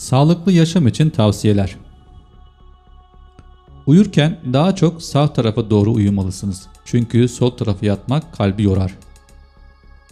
Sağlıklı yaşam için tavsiyeler. Uyurken daha çok sağ tarafa doğru uyumalısınız. Çünkü sol tarafa yatmak kalbi yorar.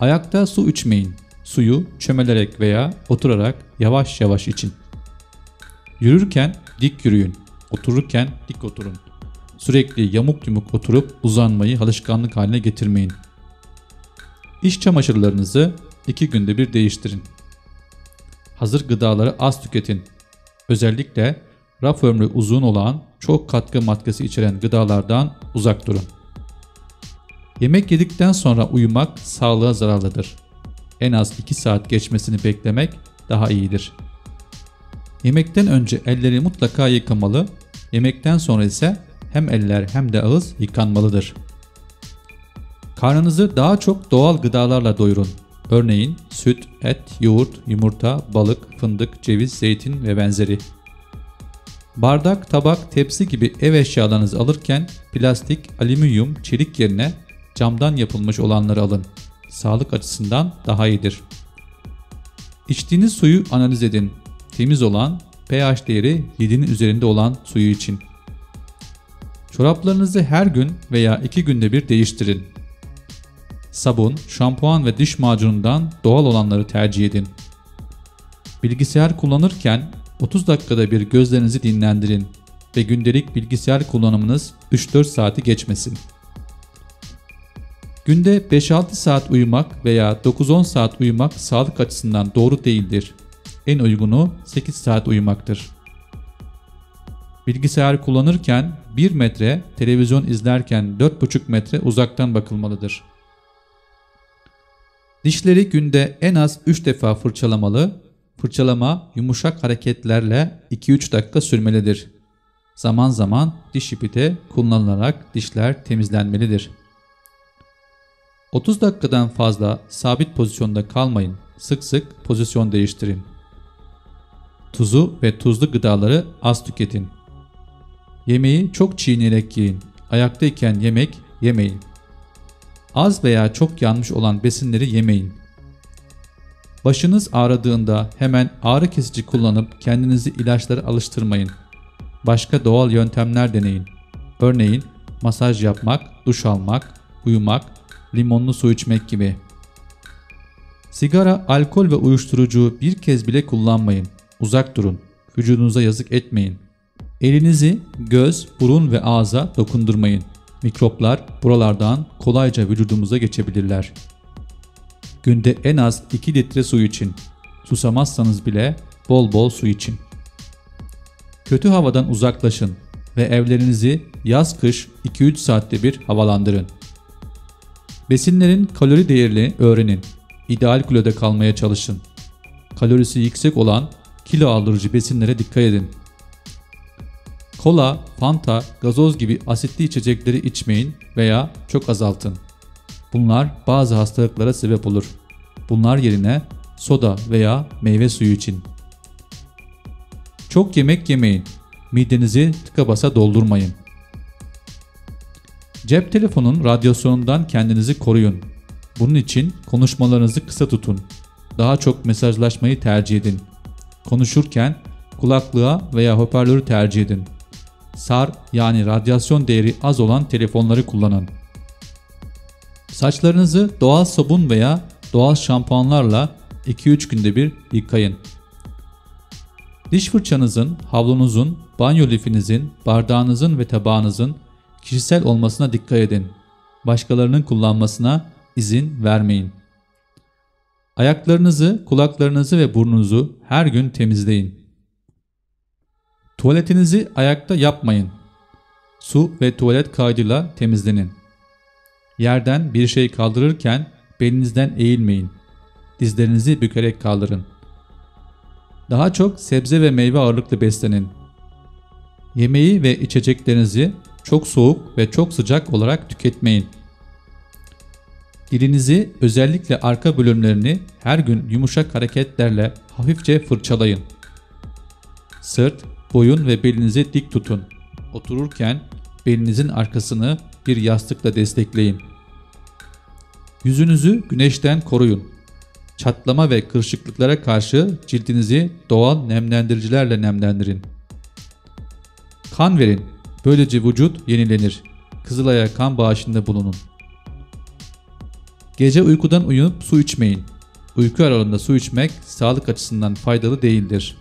Ayakta su içmeyin. Suyu çömelerek veya oturarak yavaş yavaş için. Yürürken dik yürüyün. Otururken dik oturun. Sürekli yamuk yumuk oturup uzanmayı alışkanlık haline getirmeyin. İç çamaşırlarınızı 2 günde bir değiştirin. Hazır gıdaları az tüketin. Özellikle raf ömrü uzun olan çok katkı maddesi içeren gıdalardan uzak durun. Yemek yedikten sonra uyumak sağlığa zararlıdır. En az 2 saat geçmesini beklemek daha iyidir. Yemekten önce elleri mutlaka yıkamalı, yemekten sonra ise hem eller hem de ağız yıkanmalıdır. Karnınızı daha çok doğal gıdalarla doyurun. Örneğin süt, et, yoğurt, yumurta, balık, fındık, ceviz, zeytin ve benzeri. Bardak, tabak, tepsi gibi ev eşyalarınızı alırken plastik, alüminyum, çelik yerine camdan yapılmış olanları alın. Sağlık açısından daha iyidir. İçtiğiniz suyu analiz edin. Temiz olan, pH değeri 7'nin üzerinde olan suyu için. Çoraplarınızı her gün veya 2 günde bir değiştirin. Sabun, şampuan ve diş macunundan doğal olanları tercih edin. Bilgisayar kullanırken 30 dakikada bir gözlerinizi dinlendirin ve gündelik bilgisayar kullanımınız 3-4 saati geçmesin. Günde 5-6 saat uyumak veya 9-10 saat uyumak sağlık açısından doğru değildir. En uygunu 8 saat uyumaktır. Bilgisayar kullanırken 1 metre, televizyon izlerken 4,5 metre uzaktan bakılmalıdır. Dişleri günde en az 3 defa fırçalamalı, fırçalama yumuşak hareketlerle 2-3 dakika sürmelidir. Zaman zaman diş ipi de kullanılarak dişler temizlenmelidir. 30 dakikadan fazla sabit pozisyonda kalmayın, sık sık pozisyon değiştirin. Tuzu ve tuzlu gıdaları az tüketin. Yemeği çok çiğneyerek yiyin, ayaktayken yemek yemeyin. Az veya çok yanmış olan besinleri yemeyin. Başınız ağrıdığında hemen ağrı kesici kullanıp kendinizi ilaçlara alıştırmayın. Başka doğal yöntemler deneyin. Örneğin masaj yapmak, duş almak, uyumak, limonlu su içmek gibi. Sigara, alkol ve uyuşturucu bir kez bile kullanmayın. Uzak durun. Vücudunuza yazık etmeyin. Elinizi göz, burun ve ağza dokundurmayın. Mikroplar buralardan kolayca vücudumuza geçebilirler. Günde en az 2 litre su için. Susamazsanız bile bol bol su için. Kötü havadan uzaklaşın ve evlerinizi yaz-kış 2-3 saatte bir havalandırın. Besinlerin kalori değerini öğrenin. İdeal kiloda kalmaya çalışın. Kalorisi yüksek olan kilo aldırıcı besinlere dikkat edin. Kola, fanta, gazoz gibi asitli içecekleri içmeyin veya çok azaltın. Bunlar bazı hastalıklara sebep olur. Bunlar yerine soda veya meyve suyu için. Çok yemek yemeyin. Midenizi tıka basa doldurmayın. Cep telefonun radyasyonundan kendinizi koruyun. Bunun için konuşmalarınızı kısa tutun. Daha çok mesajlaşmayı tercih edin. Konuşurken kulaklığa veya hoparlörü tercih edin. SAR yani radyasyon değeri az olan telefonları kullanın. Saçlarınızı doğal sabun veya doğal şampuanlarla 2-3 günde bir yıkayın. Diş fırçanızın, havlunuzun, banyo lifinizin, bardağınızın ve tabağınızın kişisel olmasına dikkat edin. Başkalarının kullanmasına izin vermeyin. Ayaklarınızı, kulaklarınızı ve burnunuzu her gün temizleyin. Tuvaletinizi ayakta yapmayın. Su ve tuvalet kağıdıyla temizlenin. Yerden bir şey kaldırırken belinizden eğilmeyin. Dizlerinizi bükerek kaldırın. Daha çok sebze ve meyve ağırlıklı beslenin. Yemeği ve içeceklerinizi çok soğuk ve çok sıcak olarak tüketmeyin. Dilinizi, özellikle arka bölümlerini her gün yumuşak hareketlerle hafifçe fırçalayın. Sırt, boyun ve belinizi dik tutun. Otururken belinizin arkasını bir yastıkla destekleyin. Yüzünüzü güneşten koruyun. Çatlama ve kırışıklıklara karşı cildinizi doğal nemlendiricilerle nemlendirin. Kan verin. Böylece vücut yenilenir. Kızılay'a kan bağışında bulunun. Gece uykudan uyanıp su içmeyin. Uyku aralığında su içmek sağlık açısından faydalı değildir.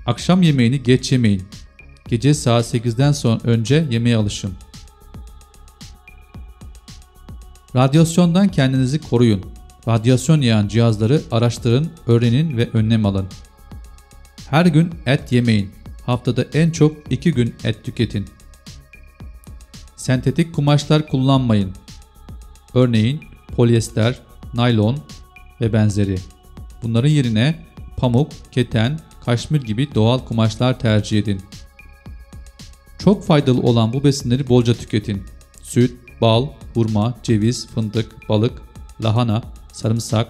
Akşam yemeğini geç yemeyin. Gece saat 8'den sonra önce yemeğe alışın. Radyasyondan kendinizi koruyun. Radyasyon yayan cihazları araştırın, öğrenin ve önlem alın. Her gün et yemeyin. Haftada en çok 2 gün et tüketin. Sentetik kumaşlar kullanmayın. Örneğin polyester, naylon ve benzeri. Bunların yerine pamuk, keten, kaşmir gibi doğal kumaşlar tercih edin. Çok faydalı olan bu besinleri bolca tüketin. Süt, bal, hurma, ceviz, fındık, balık, lahana, sarımsak,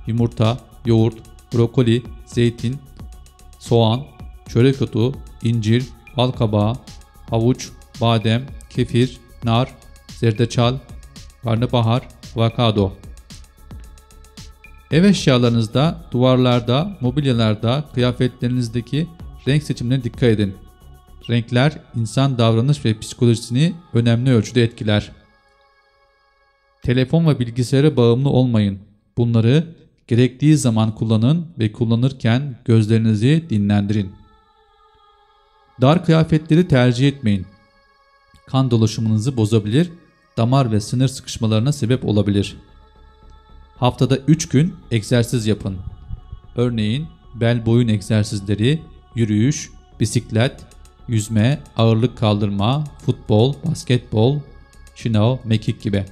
yumurta, yoğurt, brokoli, zeytin, soğan, çörek otu, incir, bal kabağı, havuç, badem, kefir, nar, zerdeçal, karnabahar, avokado. Ev eşyalarınızda, duvarlarda, mobilyalarda, kıyafetlerinizdeki renk seçimlerine dikkat edin. Renkler insan davranış ve psikolojisini önemli ölçüde etkiler. Telefon ve bilgisayara bağımlı olmayın. Bunları gerektiği zaman kullanın ve kullanırken gözlerinizi dinlendirin. Dar kıyafetleri tercih etmeyin. Kan dolaşımınızı bozabilir, damar ve sinir sıkışmalarına sebep olabilir. Haftada 3 gün egzersiz yapın. Örneğin bel boyun egzersizleri, yürüyüş, bisiklet, yüzme, ağırlık kaldırma, futbol, basketbol, şınav, mekik gibi.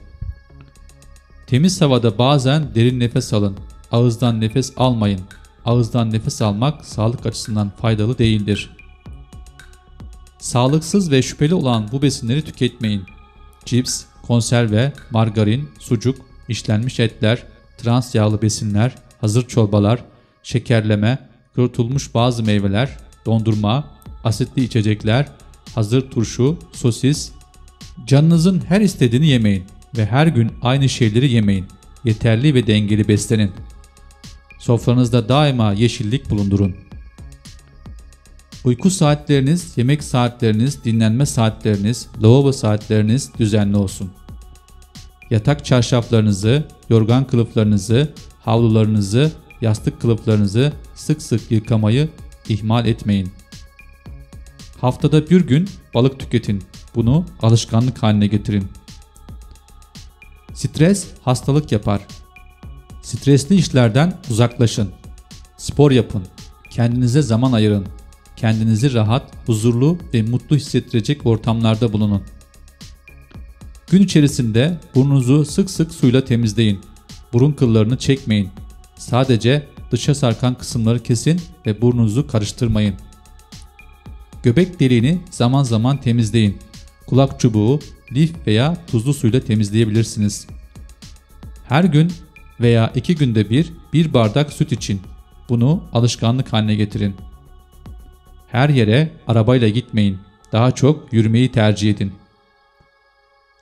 Temiz havada bazen derin nefes alın. Ağızdan nefes almayın. Ağızdan nefes almak sağlık açısından faydalı değildir. Sağlıksız ve şüpheli olan bu besinleri tüketmeyin. Cips, konserve, margarin, sucuk, işlenmiş etler, trans yağlı besinler, hazır çorbalar, şekerleme, kurutulmuş bazı meyveler, dondurma, asitli içecekler, hazır turşu, sosis. Canınızın her istediğini yemeyin ve her gün aynı şeyleri yemeyin. Yeterli ve dengeli beslenin. Sofranızda daima yeşillik bulundurun. Uyku saatleriniz, yemek saatleriniz, dinlenme saatleriniz, lavabo saatleriniz düzenli olsun. Yatak çarşaflarınızı, yorgan kılıflarınızı, havlularınızı, yastık kılıflarınızı sık sık yıkamayı ihmal etmeyin. Haftada bir gün balık tüketin. Bunu alışkanlık haline getirin. Stres hastalık yapar. Stresli işlerden uzaklaşın. Spor yapın. Kendinize zaman ayırın. Kendinizi rahat, huzurlu ve mutlu hissettirecek ortamlarda bulunun. Gün içerisinde burnunuzu sık sık suyla temizleyin. Burun kıllarını çekmeyin. Sadece dışa sarkan kısımları kesin ve burnunuzu karıştırmayın. Göbek deliğini zaman zaman temizleyin. Kulak çubuğu, lif veya tuzlu suyla temizleyebilirsiniz. Her gün veya 2 günde bir bardak süt için. Bunu alışkanlık haline getirin. Her yere arabayla gitmeyin. Daha çok yürümeyi tercih edin.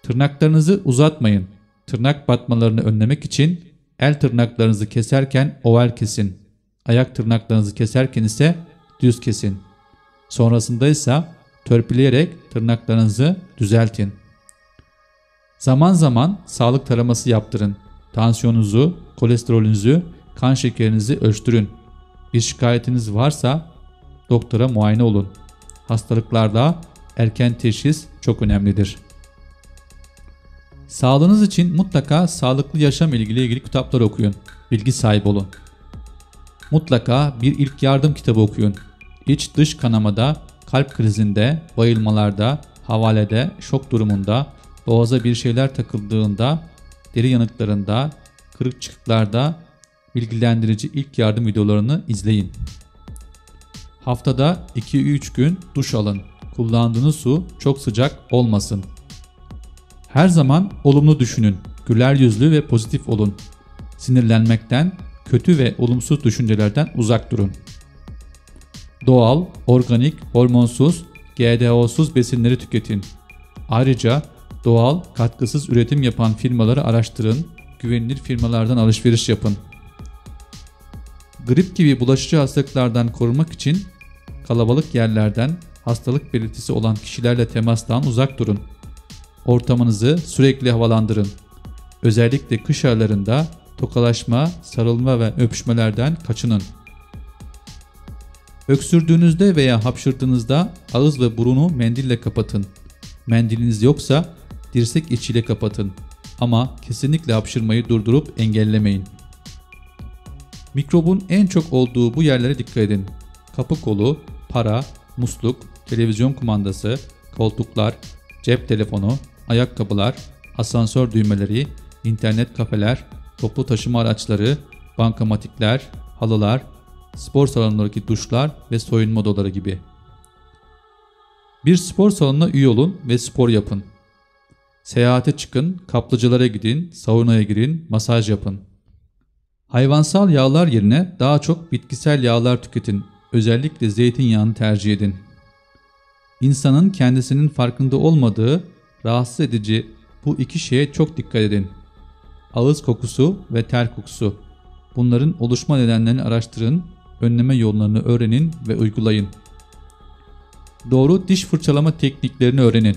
Tırnaklarınızı uzatmayın. Tırnak batmalarını önlemek için el tırnaklarınızı keserken oval kesin. Ayak tırnaklarınızı keserken ise düz kesin. Sonrasında ise törpüleyerek tırnaklarınızı düzeltin. Zaman zaman sağlık taraması yaptırın. Tansiyonunuzu, kolesterolünüzü, kan şekerinizi ölçtürün. Bir şikayetiniz varsa doktora muayene olun. Hastalıklarda erken teşhis çok önemlidir. Sağlığınız için mutlaka sağlıklı yaşam ilgili kitaplar okuyun. Bilgi sahibi olun. Mutlaka bir ilk yardım kitabı okuyun. İç dış kanamada, kalp krizinde, bayılmalarda, havalede, şok durumunda, boğaza bir şeyler takıldığında, deri yanıklarında, kırık çıkıklarda bilgilendirici ilk yardım videolarını izleyin. Haftada 2-3 gün duş alın. Kullandığınız su çok sıcak olmasın. Her zaman olumlu düşünün. Güler yüzlü ve pozitif olun. Sinirlenmekten, kötü ve olumsuz düşüncelerden uzak durun. Doğal, organik, hormonsuz, GDO'suz besinleri tüketin. Ayrıca doğal, katkısız üretim yapan firmaları araştırın, güvenilir firmalardan alışveriş yapın. Grip gibi bulaşıcı hastalıklardan korunmak için kalabalık yerlerden hastalık belirtisi olan kişilerle temastan uzak durun. Ortamınızı sürekli havalandırın. Özellikle kış aylarında tokalaşma, sarılma ve öpüşmelerden kaçının. Öksürdüğünüzde veya hapşırdığınızda ağız ve burunu mendille kapatın. Mendiliniz yoksa dirsek içiyle kapatın. Ama kesinlikle hapşırmayı durdurup engellemeyin. Mikrobun en çok olduğu bu yerlere dikkat edin. Kapı kolu, para, musluk, televizyon kumandası, koltuklar, cep telefonu, ayakkabılar, asansör düğmeleri, internet kafeler, toplu taşıma araçları, bankamatikler, halılar, spor salonlarındaki duşlar ve soyunma odaları gibi. Bir spor salonuna üye olun ve spor yapın. Seyahate çıkın, kaplıcalara gidin, saunaya girin, masaj yapın. Hayvansal yağlar yerine daha çok bitkisel yağlar tüketin. Özellikle zeytinyağını tercih edin. İnsanın kendisinin farkında olmadığı rahatsız edici bu iki şeye çok dikkat edin. Ağız kokusu ve ter kokusu. Bunların oluşma nedenlerini araştırın, önleme yollarını öğrenin ve uygulayın. Doğru diş fırçalama tekniklerini öğrenin.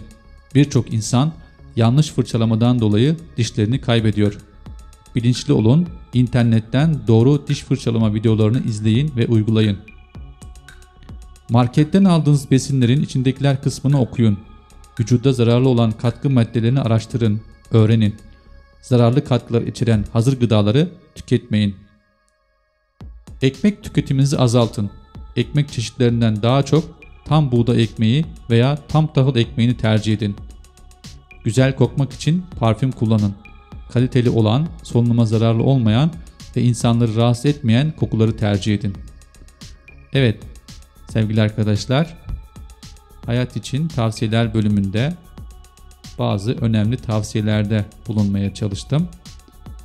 Birçok insan yanlış fırçalamadan dolayı dişlerini kaybediyor. Bilinçli olun, internetten doğru diş fırçalama videolarını izleyin ve uygulayın. Marketten aldığınız besinlerin içindekiler kısmını okuyun. Vücuda zararlı olan katkı maddelerini araştırın, öğrenin. Zararlı katkılar içeren hazır gıdaları tüketmeyin. Ekmek tüketiminizi azaltın. Ekmek çeşitlerinden daha çok tam buğday ekmeği veya tam tahıl ekmeğini tercih edin. Güzel kokmak için parfüm kullanın. Kaliteli olan, solunuma zararlı olmayan ve insanları rahatsız etmeyen kokuları tercih edin. Evet sevgili arkadaşlar, hayat için tavsiyeler bölümünde bazı önemli tavsiyelerde bulunmaya çalıştım.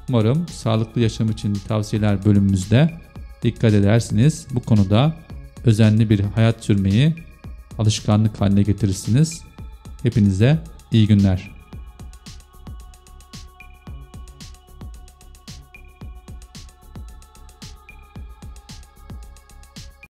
Umarım sağlıklı yaşam için tavsiyeler bölümümüzde dikkat edersiniz. Bu konuda özenli bir hayat sürmeyi alışkanlık haline getirirsiniz. Hepinize iyi günler.